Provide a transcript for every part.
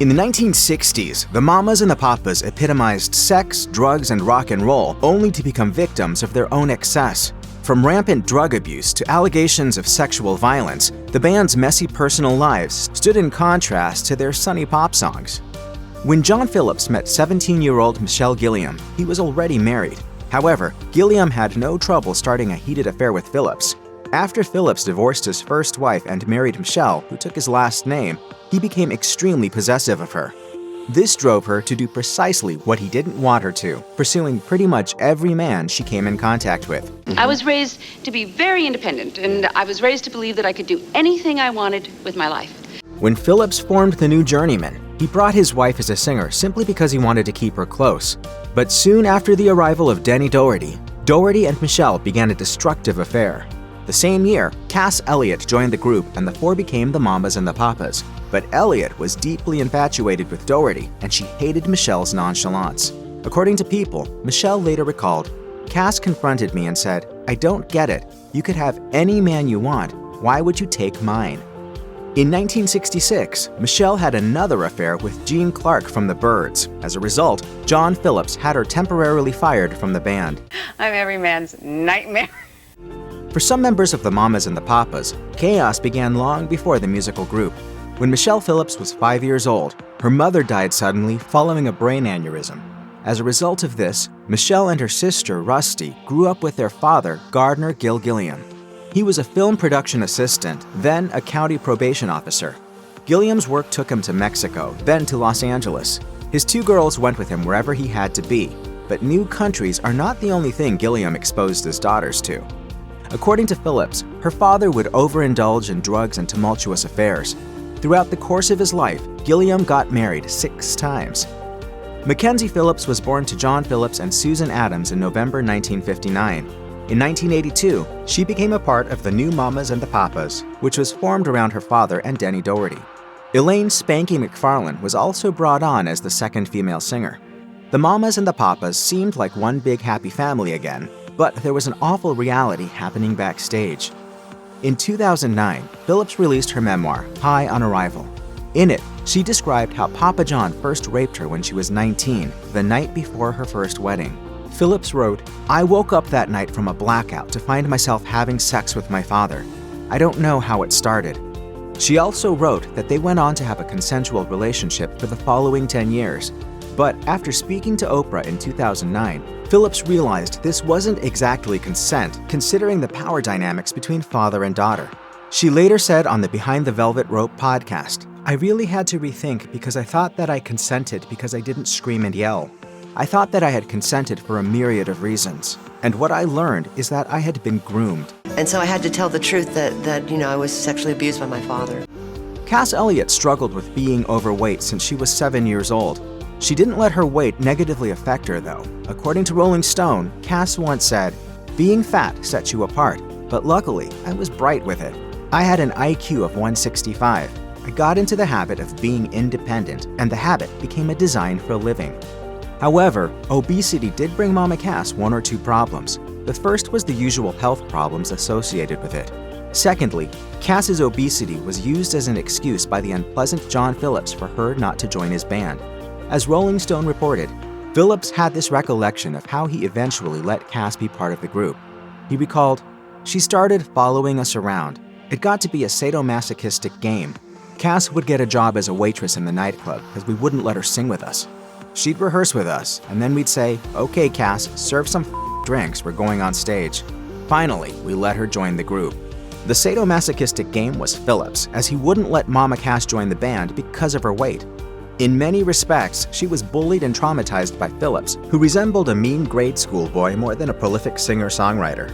In the 1960s, the Mamas and the Papas epitomized sex, drugs, and rock and roll, only to become victims of their own excess. From rampant drug abuse to allegations of sexual violence, the band's messy personal lives stood in contrast to their sunny pop songs. When John Phillips met 17-year-old Michelle Gilliam, he was already married. However, Gilliam had no trouble starting a heated affair with Phillips. After Phillips divorced his first wife and married Michelle, who took his last name, he became extremely possessive of her. This drove her to do precisely what he didn't want her to, pursuing pretty much every man she came in contact with. I was raised to be very independent, and I was raised to believe that I could do anything I wanted with my life. When Phillips formed the New Journeymen, he brought his wife as a singer simply because he wanted to keep her close. But soon after the arrival of Denny Doherty, Doherty and Michelle began a destructive affair. The same year, Cass Elliot joined the group and the four became the Mamas and the Papas. But Elliot was deeply infatuated with Doherty and she hated Michelle's nonchalance. According to People, Michelle later recalled, "Cass confronted me and said, 'I don't get it. You could have any man you want. Why would you take mine?'" In 1966, Michelle had another affair with Gene Clark from the Byrds. As a result, John Phillips had her temporarily fired from the band. I'm every man's nightmare. For some members of the Mamas and the Papas, chaos began long before the musical group. When Michelle Phillips was 5 years old, her mother died suddenly following a brain aneurysm. As a result of this, Michelle and her sister, Rusty, grew up with their father, Gardner Gill Gilliam. He was a film production assistant, then a county probation officer. Gilliam's work took him to Mexico, then to Los Angeles. His two girls went with him wherever he had to be. But new countries are not the only thing Gilliam exposed his daughters to. According to Phillips, her father would overindulge in drugs and tumultuous affairs. Throughout the course of his life, Gilliam got married 6 times. Mackenzie Phillips was born to John Phillips and Susan Adams in November 1959. In 1982, she became a part of the New Mamas and the Papas, which was formed around her father and Denny Doherty. Elaine Spanky McFarlane was also brought on as the second female singer. The Mamas and the Papas seemed like one big happy family again, but there was an awful reality happening backstage. In 2009, Phillips released her memoir, High on Arrival. In it, she described how Papa John first raped her when she was 19, the night before her first wedding. Phillips wrote, "I woke up that night from a blackout to find myself having sex with my father. I don't know how it started." She also wrote that they went on to have a consensual relationship for the following 10 years. But after speaking to Oprah in 2009, Phillips realized this wasn't exactly consent, considering the power dynamics between father and daughter. She later said on the Behind the Velvet Rope podcast, "I really had to rethink because I thought that I consented because I didn't scream and yell. I thought that I had consented for a myriad of reasons. And what I learned is that I had been groomed." And so I had to tell the truth that I was sexually abused by my father. Cass Elliot struggled with being overweight since she was 7 years old. She didn't let her weight negatively affect her, though. According to Rolling Stone, Cass once said, "Being fat sets you apart, but luckily, I was bright with it. I had an IQ of 165. I got into the habit of being independent, and the habit became a design for a living." However, obesity did bring Mama Cass one or two problems. The first was the usual health problems associated with it. Secondly, Cass's obesity was used as an excuse by the unpleasant John Phillips for her not to join his band. As Rolling Stone reported, Phillips had this recollection of how he eventually let Cass be part of the group. He recalled, "She started following us around. It got to be a sadomasochistic game. Cass would get a job as a waitress in the nightclub because we wouldn't let her sing with us. She'd rehearse with us, and then we'd say, 'Okay, Cass, serve some drinks, we're going on stage.' Finally, we let her join the group." The sadomasochistic game was Phillips, as he wouldn't let Mama Cass join the band because of her weight. In many respects, she was bullied and traumatized by Phillips, who resembled a mean grade school boy more than a prolific singer-songwriter.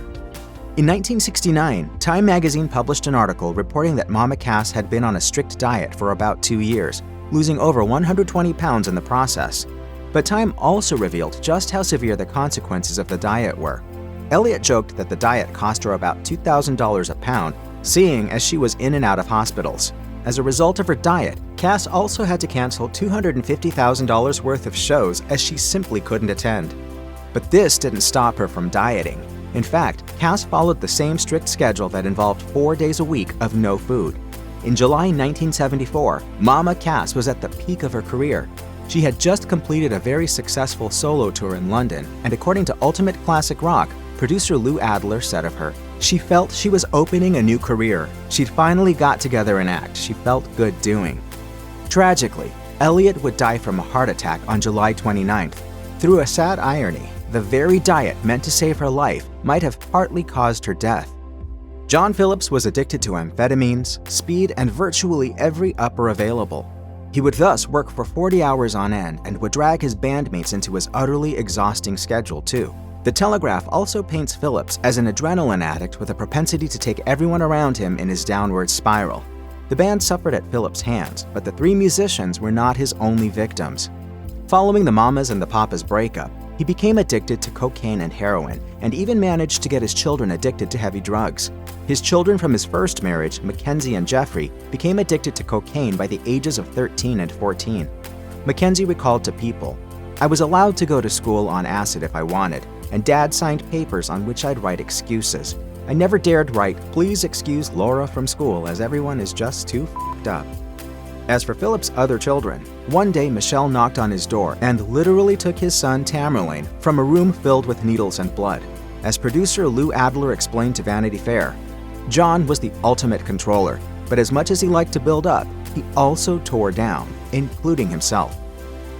In 1969, Time magazine published an article reporting that Mama Cass had been on a strict diet for about 2 years, losing over 120 pounds in the process. But Time also revealed just how severe the consequences of the diet were. Elliot joked that the diet cost her about $2,000 a pound, seeing as she was in and out of hospitals. As a result of her diet, Cass also had to cancel $250,000 worth of shows as she simply couldn't attend. But this didn't stop her from dieting. In fact, Cass followed the same strict schedule that involved 4 days a week of no food. In July 1974, Mama Cass was at the peak of her career. She had just completed a very successful solo tour in London, and according to Ultimate Classic Rock, producer Lou Adler said of her, she felt she was opening a new career. She'd finally got together an act she felt good doing. Tragically, Elliott would die from a heart attack on July 29th. Through a sad irony, the very diet meant to save her life might have partly caused her death. John Phillips was addicted to amphetamines, speed, and virtually every upper available. He would thus work for 40 hours on end and would drag his bandmates into his utterly exhausting schedule too. The Telegraph also paints Phillips as an adrenaline addict with a propensity to take everyone around him in his downward spiral. The band suffered at Phillips' hands, but the three musicians were not his only victims. Following the Mamas and the Papas breakup, he became addicted to cocaine and heroin, and even managed to get his children addicted to heavy drugs. His children from his first marriage, Mackenzie and Jeffrey, became addicted to cocaine by the ages of 13 and 14. Mackenzie recalled to People, "I was allowed to go to school on acid if I wanted, and Dad signed papers on which I'd write excuses. I never dared write, 'Please excuse Laura from school,' as everyone is just too f***ed up." As for Phillips' other children, one day Michelle knocked on his door and literally took his son Tamerlane from a room filled with needles and blood. As producer Lou Adler explained to Vanity Fair, John was the ultimate controller, but as much as he liked to build up, he also tore down, including himself.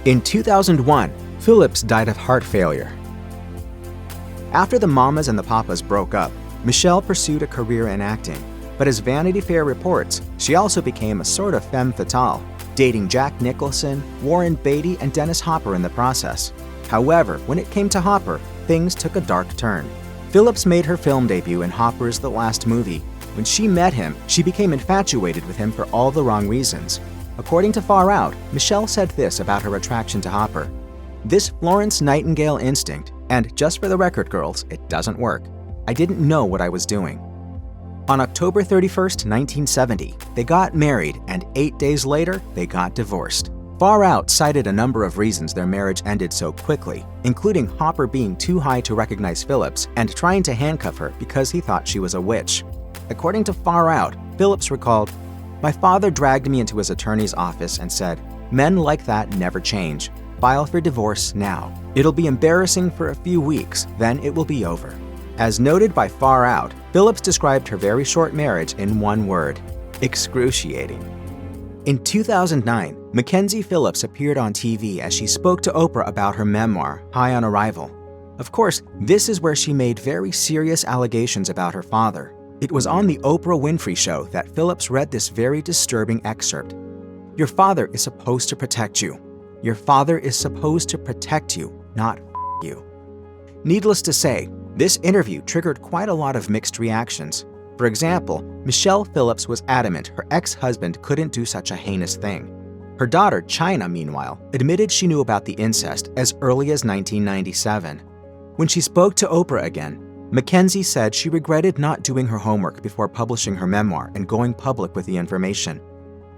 In 2001, Phillips died of heart failure. After the Mamas and the Papas broke up, Michelle pursued a career in acting. But as Vanity Fair reports, she also became a sort of femme fatale, dating Jack Nicholson, Warren Beatty, and Dennis Hopper in the process. However, when it came to Hopper, things took a dark turn. Phillips made her film debut in Hopper's The Last Movie. When she met him, she became infatuated with him for all the wrong reasons. According to Far Out, Michelle said this about her attraction to Hopper: "This Florence Nightingale instinct, and just for the record, girls, it doesn't work. I didn't know what I was doing." On October 31st, 1970, they got married, and 8 days later, they got divorced. Far Out cited a number of reasons their marriage ended so quickly, including Hopper being too high to recognize Phillips and trying to handcuff her because he thought she was a witch. According to Far Out, Phillips recalled, "My father dragged me into his attorney's office and said, 'Men like that never change. File for divorce now. It'll be embarrassing for a few weeks, then it will be over.'" As noted by Far Out, Phillips described her very short marriage in one word: excruciating. In 2009, Mackenzie Phillips appeared on TV as she spoke to Oprah about her memoir, High on Arrival. Of course, this is where she made very serious allegations about her father. It was on the Oprah Winfrey Show that Phillips read this very disturbing excerpt. "Your father is supposed to protect you. Your father is supposed to protect you, not you." Needless to say, this interview triggered quite a lot of mixed reactions. For example, Michelle Phillips was adamant her ex-husband couldn't do such a heinous thing. Her daughter, China, meanwhile, admitted she knew about the incest as early as 1997. When she spoke to Oprah again, Mackenzie said she regretted not doing her homework before publishing her memoir and going public with the information.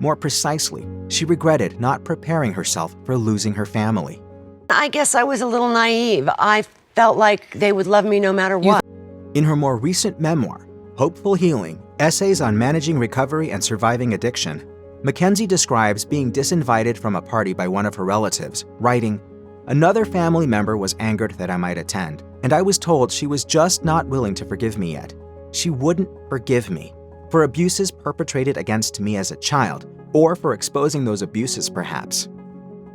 More precisely, she regretted not preparing herself for losing her family. I guess I was a little naive. I felt like they would love me no matter what. In her more recent memoir, Hopeful Healing, Essays on Managing Recovery and Surviving Addiction, Mackenzie describes being disinvited from a party by one of her relatives, writing, "Another family member was angered that I might attend, and I was told she was just not willing to forgive me yet. She wouldn't forgive me for abuses perpetrated against me as a child, or for exposing those abuses perhaps."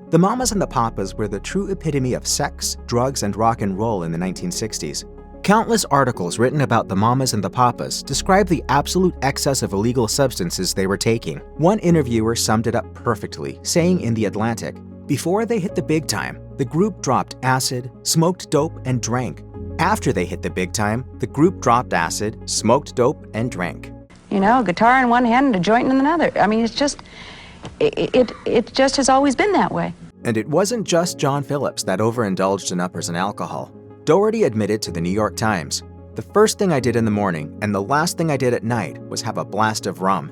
The Mamas and the Papas were the true epitome of sex, drugs, and rock and roll in the 1960s. Countless articles written about the Mamas and the Papas describe the absolute excess of illegal substances they were taking. One interviewer summed it up perfectly, saying in The Atlantic, "Before they hit the big time, the group dropped acid, smoked dope, and drank. After they hit the big time, the group dropped acid, smoked dope, and drank." You know, a guitar in one hand and a joint in another. I mean, it's just, it just has always been that way. And it wasn't just John Phillips that overindulged in uppers and alcohol. Doherty admitted to the New York Times, "The first thing I did in the morning and the last thing I did at night was have a blast of rum."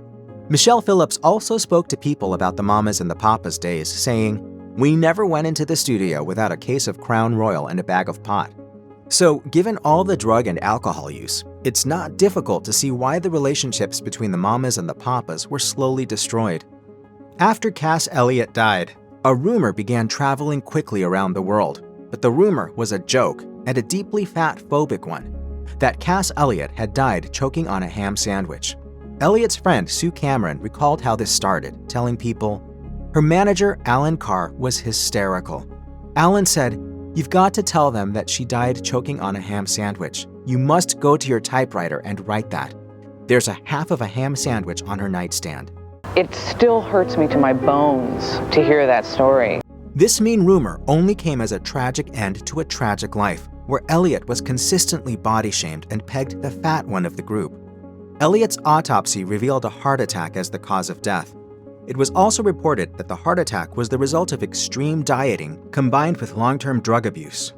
Michelle Phillips also spoke to People about the Mamas and the Papas days, saying, "We never went into the studio without a case of Crown Royal and a bag of pot." So, given all the drug and alcohol use, it's not difficult to see why the relationships between the mamas and the papas were slowly destroyed. After Cass Elliot died, a rumor began traveling quickly around the world, but the rumor was a joke and a deeply fat-phobic one, that Cass Elliot had died choking on a ham sandwich. Elliot's friend Sue Cameron recalled how this started, telling people, her manager, Alan Carr, was hysterical. Alan said, "You've got to tell them that she died choking on a ham sandwich. You must go to your typewriter and write that. There's a half of a ham sandwich on her nightstand." It still hurts me to my bones to hear that story. This mean rumor only came as a tragic end to a tragic life, where Elliot was consistently body-shamed and pegged the fat one of the group. Elliot's autopsy revealed a heart attack as the cause of death. It was also reported that the heart attack was the result of extreme dieting combined with long-term drug abuse.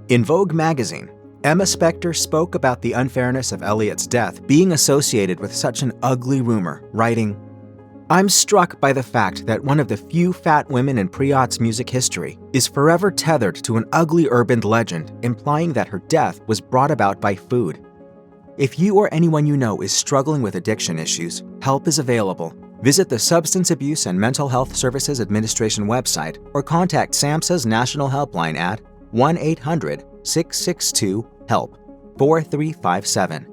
In Vogue magazine, Emma Spector spoke about the unfairness of Elliot's death being associated with such an ugly rumor, writing, "I'm struck by the fact that one of the few fat women in pre-aughts music history is forever tethered to an ugly urban legend implying that her death was brought about by food. If you or anyone you know is struggling with addiction issues, help is available. Visit the Substance Abuse and Mental Health Services Administration website or contact SAMHSA's National Helpline at 1-800-662-HELP 4357.